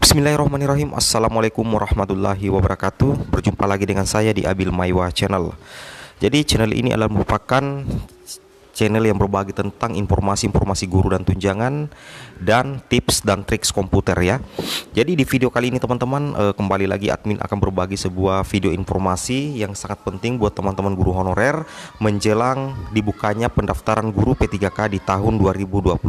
Bismillahirrahmanirrahim. Assalamualaikum warahmatullahi wabarakatuh. Berjumpa lagi dengan saya di Abil Maiwa Channel. Jadi channel ini adalah merupakan channel yang berbagi tentang informasi-informasi guru dan tunjangan dan tips dan triks komputer ya. Jadi di video kali ini teman-teman, kembali lagi admin akan berbagi sebuah video informasi yang sangat penting buat teman-teman guru honorer menjelang dibukanya pendaftaran guru P3K di tahun 2021.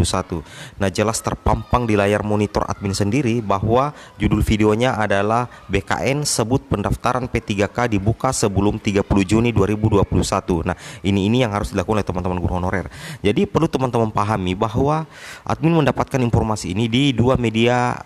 Nah, jelas terpampang di layar monitor admin sendiri bahwa judul videonya adalah BKN sebut pendaftaran P3K dibuka sebelum 30 Juni 2021. Nah, ini yang harus dilakukan oleh teman-teman guru honorer. Jadi perlu teman-teman pahami bahwa admin mendapatkan informasi ini di dua media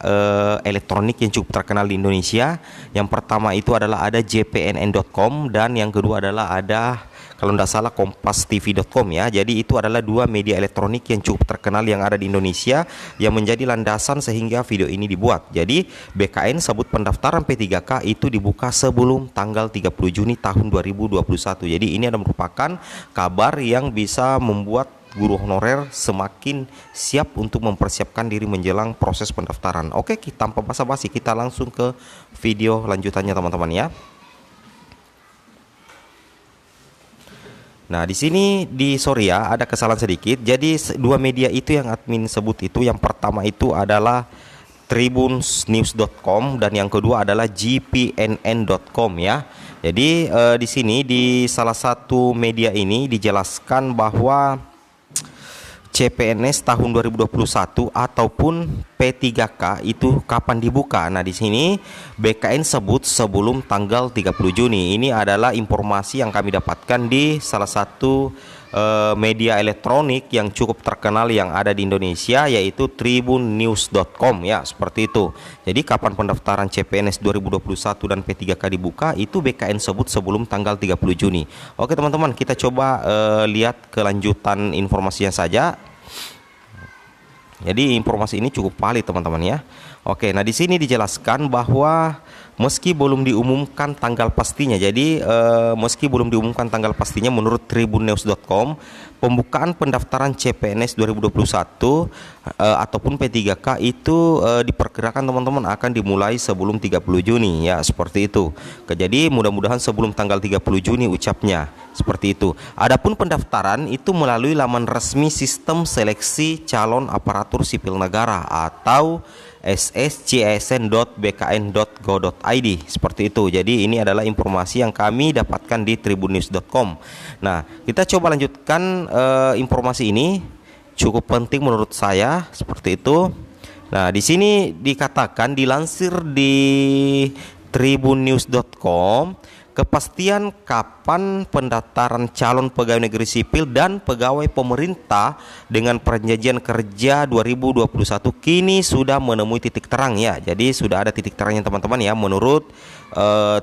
elektronik yang cukup terkenal di Indonesia. Yang pertama itu adalah ada jpnn.com dan yang kedua adalah ada, kalau tidak salah, kompastv.com ya. Jadi itu adalah dua media elektronik yang cukup terkenal yang ada di Indonesia yang menjadi landasan sehingga video ini dibuat. Jadi BKN sebut pendaftaran P3K itu dibuka sebelum tanggal 30 Juni tahun 2021. Jadi ini adalah merupakan kabar yang bisa membuat guru honorer semakin siap untuk mempersiapkan diri menjelang proses pendaftaran. Oke, tanpa basa-basi kita langsung ke video lanjutannya teman-teman ya. Nah, di sini sorry ya, ada kesalahan sedikit. Jadi dua media itu yang admin sebut itu, yang pertama itu adalah tribunsnews.com dan yang kedua adalah gpnn.com ya. Jadi di sini di salah satu media ini dijelaskan bahwa CPNS tahun 2021 ataupun P3K itu kapan dibuka. Nah, di sini BKN sebut sebelum tanggal 30 Juni. Ini adalah informasi yang kami dapatkan di salah satu media elektronik yang cukup terkenal yang ada di Indonesia, yaitu tribunnews.com ya, seperti itu. Jadi kapan pendaftaran CPNS 2021 dan P3K dibuka itu BKN sebut sebelum tanggal 30 Juni. Oke teman-teman, kita coba lihat kelanjutan informasinya saja. Jadi informasi ini cukup valid teman-teman ya. Oke, nah di sini dijelaskan bahwa meski belum diumumkan tanggal pastinya, jadi meski belum diumumkan tanggal pastinya, menurut tribunnews.com pembukaan pendaftaran CPNS 2021 ataupun P3K itu diperkirakan teman-teman akan dimulai sebelum 30 Juni ya, seperti itu. Jadi mudah-mudahan sebelum tanggal 30 Juni ucapnya, seperti itu. Adapun pendaftaran itu melalui laman resmi Sistem Seleksi Calon Aparatur Sipil Negara atau sscsn.bkn.go.id, seperti itu. Jadi ini adalah informasi yang kami dapatkan di tribunnews.com. Nah, kita coba lanjutkan informasi ini, cukup penting menurut saya, seperti itu. Nah, di sini dikatakan, dilansir di tribunnews.com, kepastian kapan pendaftaran calon pegawai negeri sipil dan pegawai pemerintah dengan perjanjian kerja 2021 kini sudah menemui titik terang ya. Jadi sudah ada titik terangnya teman-teman ya, menurut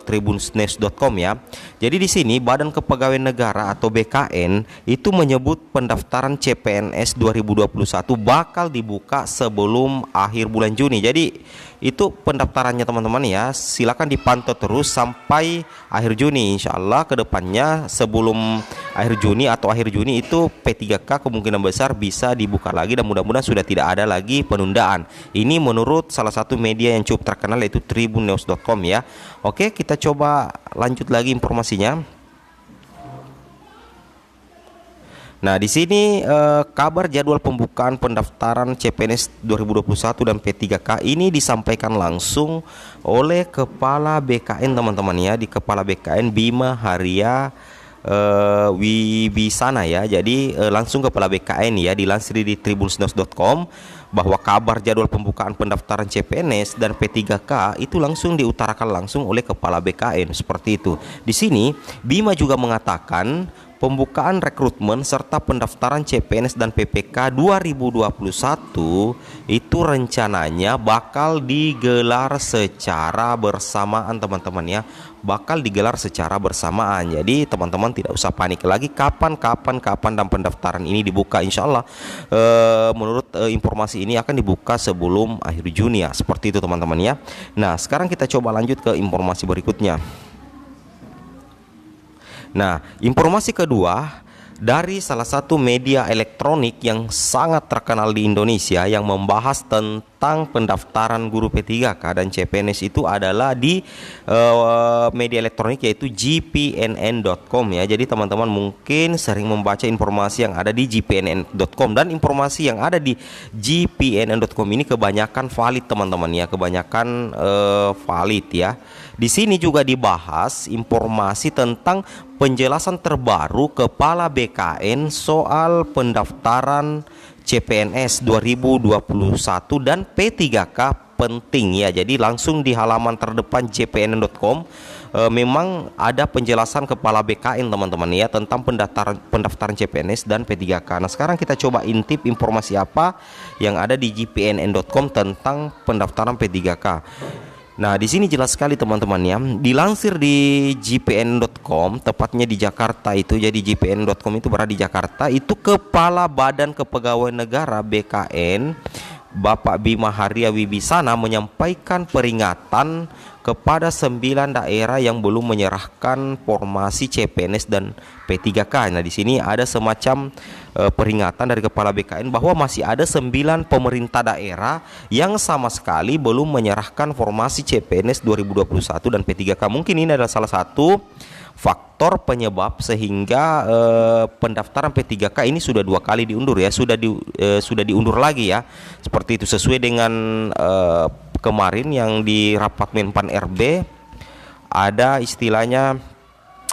tribunnews.com ya. Jadi di sini Badan Kepegawaian Negara atau BKN itu menyebut pendaftaran CPNS 2021 bakal dibuka sebelum akhir bulan Juni. Jadi itu pendaftarannya teman-teman ya. Silakan dipantau terus sampai akhir Juni. Insya Allah kedepannya sebelum akhir Juni atau akhir Juni itu P3K kemungkinan besar bisa dibuka lagi dan mudah-mudahan sudah tidak ada lagi penundaan. Ini menurut salah satu media yang cukup terkenal yaitu tribunnews.com ya. Oke, kita coba lanjut lagi informasinya. Nah, di sini kabar jadwal pembukaan pendaftaran CPNS 2021 dan P3K ini disampaikan langsung oleh Kepala BKN teman-teman ya, di Kepala BKN Bima Haria Wibisana ya. Jadi langsung Kepala BKN ya, dilansir di tribunnews.com bahwa kabar jadwal pembukaan pendaftaran CPNS dan P3K itu langsung diutarakan langsung oleh Kepala BKN, seperti itu. Di sini Bima juga mengatakan pembukaan rekrutmen serta pendaftaran CPNS dan PPK 2021 itu rencananya bakal digelar secara bersamaan teman-teman ya, bakal digelar secara bersamaan. Jadi teman-teman tidak usah panik lagi kapan dan pendaftaran ini dibuka. Insya Allah menurut informasi ini akan dibuka sebelum akhir Juni ya, seperti itu teman-teman ya. Nah, sekarang kita coba lanjut ke informasi berikutnya. Nah, informasi kedua dari salah satu media elektronik yang sangat terkenal di Indonesia yang membahas tentang tentang pendaftaran guru P3K dan CPNS itu adalah di media elektronik, yaitu gpnn.com ya. Jadi teman-teman mungkin sering membaca informasi yang ada di gpnn.com, dan informasi yang ada di gpnn.com ini kebanyakan valid teman-teman ya, kebanyakan valid ya. Di sini juga dibahas informasi tentang penjelasan terbaru Kepala BKN soal pendaftaran CPNS 2021 dan P3K penting ya. Jadi langsung di halaman terdepan gpnn.com memang ada penjelasan Kepala BKN teman-teman ya tentang pendaftaran CPNS dan P3K. Nah, sekarang kita coba intip informasi apa yang ada di gpnn.com tentang pendaftaran P3K. Nah, di sini jelas sekali teman-teman ya. Dilansir di gpn.com, tepatnya di Jakarta itu. Jadi gpn.com itu berada di Jakarta. Itu Kepala Badan Kepegawaian Negara BKN, Bapak Bima Haria Wibisana, menyampaikan peringatan kepada 9 daerah yang belum menyerahkan formasi CPNS dan P3K. Nah, di sini ada semacam peringatan dari Kepala BKN bahwa masih ada 9 pemerintah daerah yang sama sekali belum menyerahkan formasi CPNS 2021 dan P3K. Mungkin ini adalah salah satu faktor penyebab sehingga pendaftaran P3K ini sudah 2 kali diundur ya, sudah diundur lagi ya. Seperti itu, sesuai dengan kemarin yang di rapat Menpan RB ada istilahnya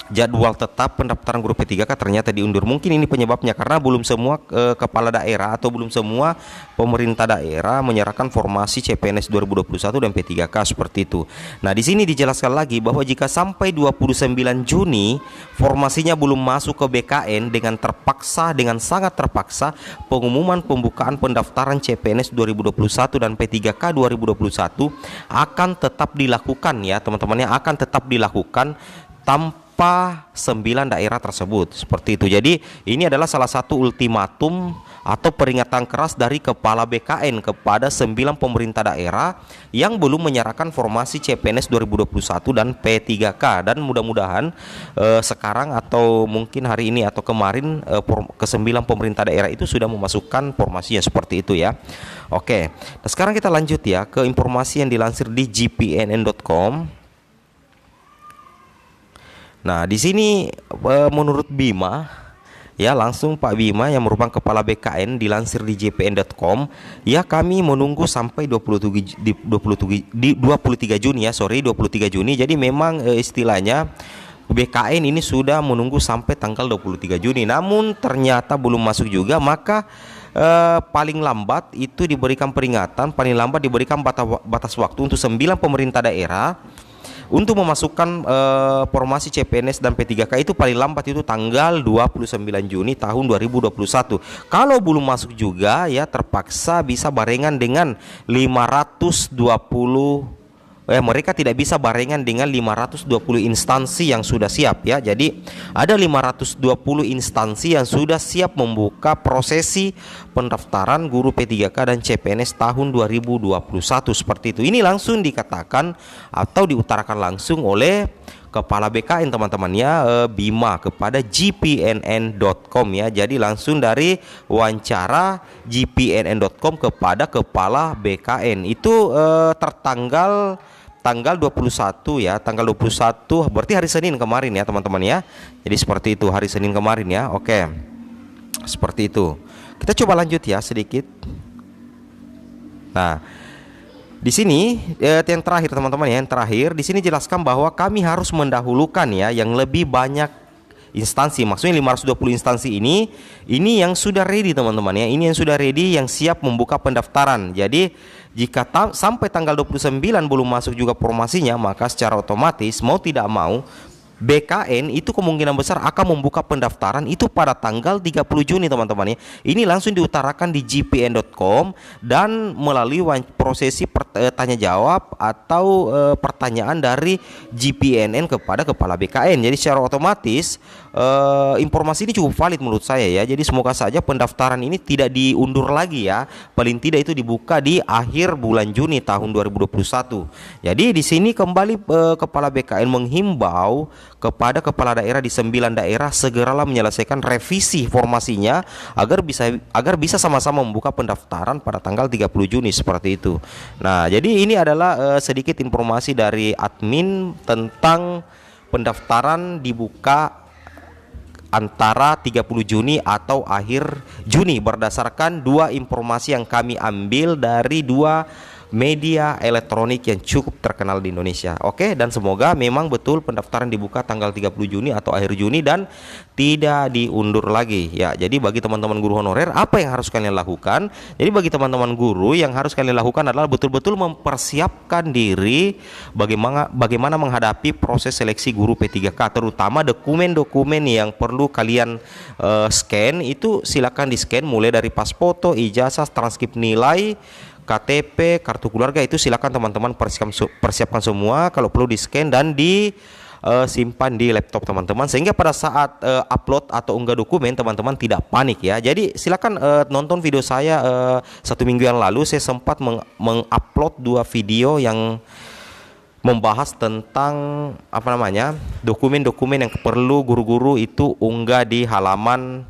jadwal tetap pendaftaran guru P3K ternyata diundur. Mungkin ini penyebabnya karena belum semua kepala daerah atau belum semua pemerintah daerah menyerahkan formasi CPNS 2021 dan P3K seperti itu. Nah, di sini dijelaskan lagi bahwa jika sampai 29 Juni formasinya belum masuk ke BKN, dengan sangat terpaksa pengumuman pembukaan pendaftaran CPNS 2021 dan P3K 2021 akan tetap dilakukan ya teman-teman ya, akan tetap dilakukan tanpa 9 daerah tersebut seperti itu. Jadi ini adalah salah satu ultimatum atau peringatan keras dari Kepala BKN kepada 9 pemerintah daerah yang belum menyerahkan formasi CPNS 2021 dan P3K. Dan mudah-mudahan sekarang atau mungkin hari ini atau kemarin ke-9 pemerintah daerah itu sudah memasukkan formasinya seperti itu ya. Oke, nah sekarang kita lanjut ya ke informasi yang dilansir di gpnn.com. Nah, di sini menurut Bima ya, langsung Pak Bima yang merupakan Kepala BKN dilansir di gpn.com ya, kami menunggu sampai 23 Juni ya, 23 Juni. Jadi memang istilahnya BKN ini sudah menunggu sampai tanggal 23 Juni. Namun ternyata belum masuk juga, maka paling lambat itu diberikan peringatan, paling lambat diberikan batas waktu untuk 9 pemerintah daerah untuk memasukkan formasi CPNS dan P3K itu paling lambat itu tanggal 29 Juni tahun 2021. Kalau belum masuk juga ya, terpaksa bisa barengan dengan 520 mereka tidak bisa barengan dengan 520 instansi yang sudah siap ya. Jadi ada 520 instansi yang sudah siap membuka prosesi pendaftaran guru P3K dan CPNS tahun 2021 seperti itu. Ini langsung dikatakan atau diutarakan langsung oleh Kepala BKN teman-teman ya, Bima kepada gpnn.com ya. Jadi langsung dari wawancara gpnn.com kepada Kepala BKN itu tanggal 21 ya, tanggal 21 berarti hari Senin kemarin ya teman-teman ya. Jadi seperti itu, hari Senin kemarin ya. Oke, seperti itu. Kita coba lanjut ya sedikit. Nah, di sini yang terakhir teman-teman ya, yang terakhir di sini jelaskan bahwa kami harus mendahulukan ya yang lebih banyak instansi, maksudnya 520 instansi ini yang sudah ready teman-teman ya. Ini yang sudah ready, yang siap membuka pendaftaran. Jadi jika sampai tanggal 29 belum masuk juga formasinya, maka secara otomatis mau tidak mau BKN itu kemungkinan besar akan membuka pendaftaran itu pada tanggal 30 Juni teman-teman ya. Ini langsung diutarakan di gpn.com dan melalui prosesi tanya jawab atau pertanyaan dari GPNN kepada Kepala BKN. Jadi secara otomatis informasi ini cukup valid menurut saya ya. Jadi semoga saja pendaftaran ini tidak diundur lagi ya. Paling tidak itu dibuka di akhir bulan Juni tahun 2021. Jadi di sini kembali Kepala BKN menghimbau kepada kepala daerah di 9 daerah segeralah menyelesaikan revisi formasinya agar bisa sama-sama membuka pendaftaran pada tanggal 30 Juni seperti itu. Nah, jadi ini adalah sedikit informasi dari admin tentang pendaftaran dibuka antara 30 Juni atau akhir Juni berdasarkan dua informasi yang kami ambil dari dua media elektronik yang cukup terkenal di Indonesia. Oke, dan semoga memang betul pendaftaran dibuka tanggal 30 Juni atau akhir Juni dan tidak diundur lagi ya. Jadi bagi teman-teman guru honorer, apa yang harus kalian lakukan? Jadi bagi teman-teman guru, yang harus kalian lakukan adalah betul-betul mempersiapkan diri bagaimana menghadapi proses seleksi guru P3K, terutama dokumen-dokumen yang perlu kalian scan itu silakan di-scan mulai dari pas foto, ijazah, transkrip nilai, KTP, kartu keluarga, itu silakan teman-teman persiapkan semua. Kalau perlu di scan dan disimpan di laptop teman-teman, sehingga pada saat upload atau unggah dokumen teman-teman tidak panik ya. Jadi silakan nonton video saya 1 minggu yang lalu. Saya sempat mengupload 2 video yang membahas tentang dokumen-dokumen yang perlu guru-guru itu unggah di halaman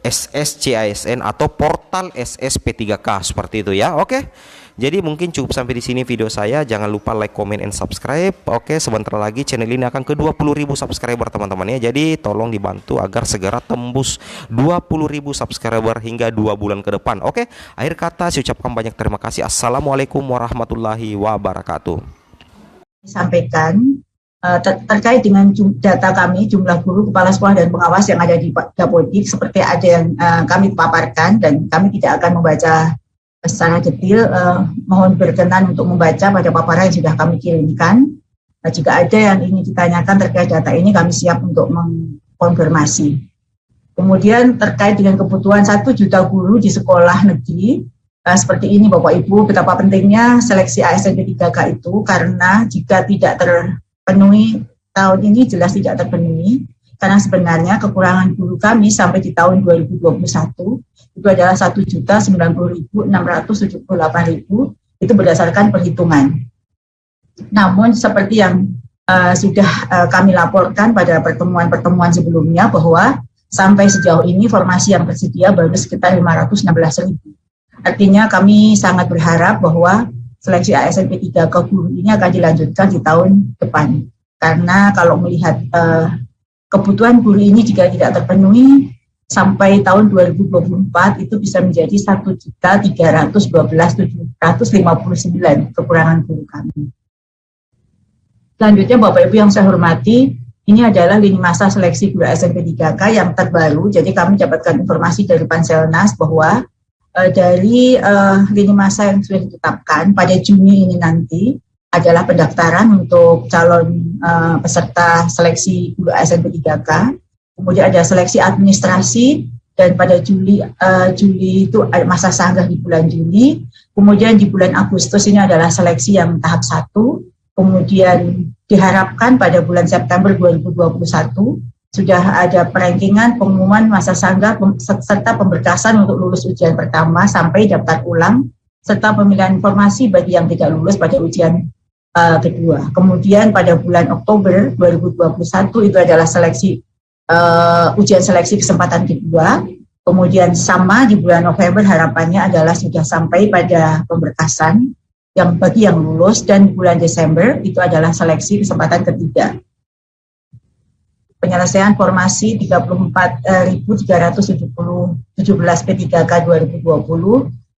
SSCISN atau portal SSP3K seperti itu ya. Oke. Jadi mungkin cukup sampai di sini video saya. Jangan lupa like, comment, and subscribe. Oke, sebentar lagi channel ini akan ke 20.000 subscriber teman-teman ya. Jadi tolong dibantu agar segera tembus 20.000 subscriber hingga 2 bulan ke depan. Oke, akhir kata saya ucapkan banyak terima kasih. Assalamualaikum warahmatullahi wabarakatuh. Sampaikan terkait dengan data kami, jumlah guru, kepala sekolah, dan pengawas yang ada di Dapodik, seperti ada yang kami paparkan, dan kami tidak akan membaca secara detail. Mohon berkenan untuk membaca pada paparan yang sudah kami kirimkan. Jika ada yang ingin ditanyakan terkait data ini, kami siap untuk mengkonfirmasi. Kemudian terkait dengan kebutuhan 1 juta guru di sekolah negeri, seperti ini Bapak Ibu, betapa pentingnya seleksi ASN P3K itu, karena jika tidak terpenuhi tahun ini jelas tidak terpenuhi, karena sebenarnya kekurangan guru kami sampai di tahun 2021 itu adalah 1.090.678, itu berdasarkan perhitungan. Namun seperti yang sudah kami laporkan pada pertemuan-pertemuan sebelumnya, bahwa sampai sejauh ini formasi yang tersedia baru sekitar 516.000. Artinya kami sangat berharap bahwa seleksi ASN P3K guru ini akan dilanjutkan di tahun depan. Karena kalau melihat kebutuhan guru ini jika tidak terpenuhi, sampai tahun 2024 itu bisa menjadi 1.312.759 kekurangan guru kami. Selanjutnya Bapak Ibu yang saya hormati, ini adalah lini masa seleksi guru ASN P3K yang terbaru. Jadi kami dapatkan informasi dari Panselnas bahwa dari lini masa yang sudah ditetapkan pada Juni ini nanti adalah pendaftaran untuk calon peserta seleksi guru ASN P3K. Kemudian ada seleksi administrasi, dan pada Juli itu ada masa sanggah di bulan Juli. Kemudian di bulan Agustus ini adalah seleksi yang tahap 1. Kemudian diharapkan pada bulan September 2021 sudah ada perankingan, pengumuman masa sanggah serta pemberkasan untuk lulus ujian pertama sampai daftar ulang, serta pemilihan informasi bagi yang tidak lulus pada ujian kedua. Kemudian pada bulan Oktober 2021 itu adalah seleksi ujian seleksi kesempatan kedua. Kemudian sama di bulan November harapannya adalah sudah sampai pada pemberkasan yang bagi yang lulus, dan di bulan Desember itu adalah seleksi kesempatan ketiga. Penyelesaian formasi 34.317 P3K 2020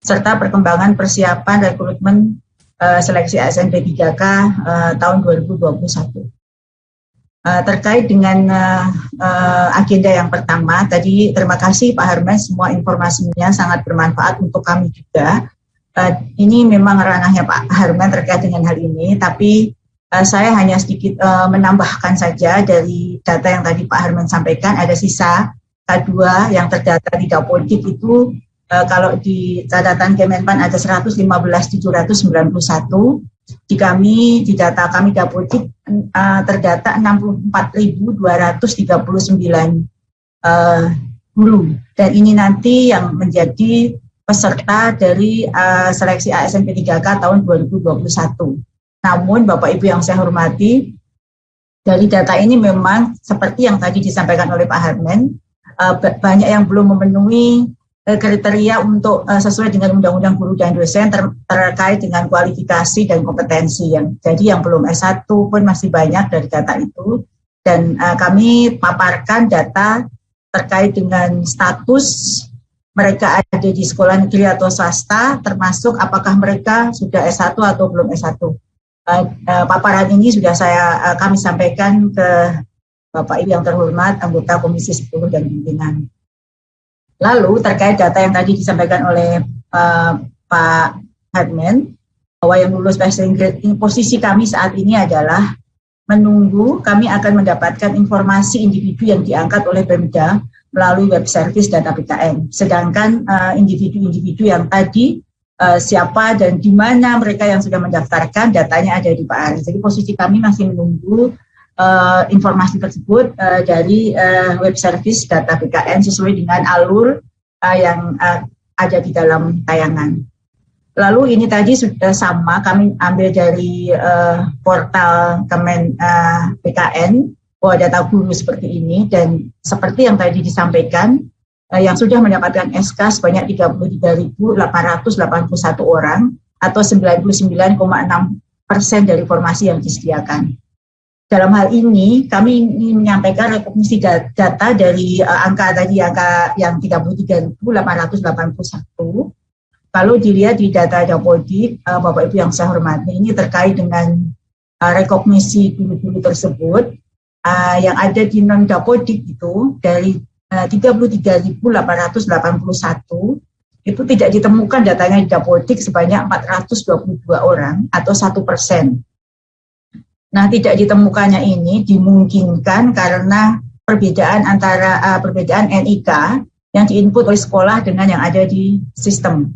serta perkembangan persiapan rekrutmen seleksi ASN P3K tahun 2021. Terkait dengan agenda yang pertama, tadi terima kasih Pak Harman, semua informasinya sangat bermanfaat untuk kami juga. Ini memang ranahnya Pak Harman terkait dengan hal ini, tapi saya hanya sedikit menambahkan saja dari data yang tadi Pak Harman sampaikan. Ada sisa K2 yang terdata di Dapodik itu, kalau di catatan Kemenpan ada 115.791. Di data kami Dapodik terdata 64.239 guru, dan ini nanti yang menjadi peserta dari seleksi ASN P3K tahun 2021. Namun Bapak Ibu yang saya hormati, dari data ini memang seperti yang tadi disampaikan oleh Pak Harmen, banyak yang belum memenuhi kriteria untuk sesuai dengan Undang-Undang Guru dan Dosen terkait dengan kualifikasi dan kompetensi jadi yang belum S1 pun masih banyak dari data itu, dan kami paparkan data terkait dengan status mereka ada di sekolah negeri atau swasta, termasuk apakah mereka sudah S1 atau belum S1. Paparan ini sudah kami sampaikan ke Bapak Ibu yang terhormat, anggota Komisi 10 dan pimpinan. Lalu terkait data yang tadi disampaikan oleh Pak Harmen, bahwa yang lulus passing grade, posisi kami saat ini adalah menunggu kami akan mendapatkan informasi individu yang diangkat oleh Pemda melalui web service data BKN. Sedangkan individu-individu yang tadi siapa dan di mana mereka yang sudah mendaftarkan, datanya ada di Pak Ari. Jadi posisi kami masih menunggu informasi tersebut dari web service data BKN sesuai dengan alur yang ada di dalam tayangan. Lalu ini tadi sudah sama, kami ambil dari portal Kemen BKN, bahwa data guru seperti ini, dan seperti yang tadi disampaikan, yang sudah mendapatkan SK sebanyak 33.881 orang, atau 99,6% dari formasi yang disediakan. Dalam hal ini, kami ingin menyampaikan rekognisi data dari angka yang 33.881. Kalau dilihat di data Dapodik, Bapak Ibu yang saya hormati, ini terkait dengan rekognisi guru-guru tersebut yang ada di non-Dapodik itu dari 33.881 itu tidak ditemukan datanya di Dapodik sebanyak 422 orang atau 1%. Nah, tidak ditemukannya ini dimungkinkan karena perbedaan NIK yang diinput oleh sekolah dengan yang ada di sistem.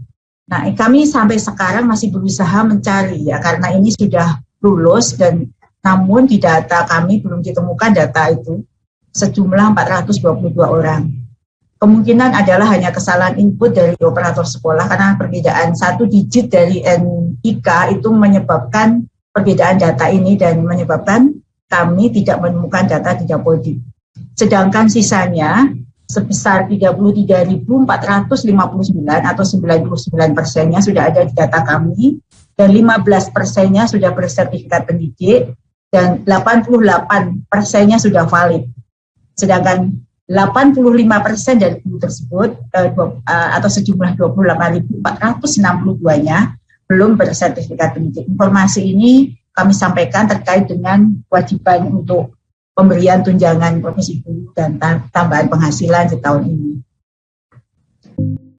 Nah, kami sampai sekarang masih berusaha mencari ya, karena ini sudah lulus dan namun di data kami belum ditemukan data itu sejumlah 422 orang. Kemungkinan adalah hanya kesalahan input dari operator sekolah karena perbedaan 1 digit dari NIK itu menyebabkan perbedaan data ini dan menyebabkan kami tidak menemukan data di Dapodik. Sedangkan sisanya sebesar 33.459 atau 99%-nya sudah ada di data kami, dan 15%-nya sudah bersertifikat pendidik, dan 88%-nya sudah valid. Sedangkan 85% dari guru tersebut atau sejumlah 28.462-nya belum bersertifikat pendidik. Informasi ini kami sampaikan terkait dengan kewajiban untuk pemberian tunjangan profesi guru dan tambahan penghasilan di tahun ini.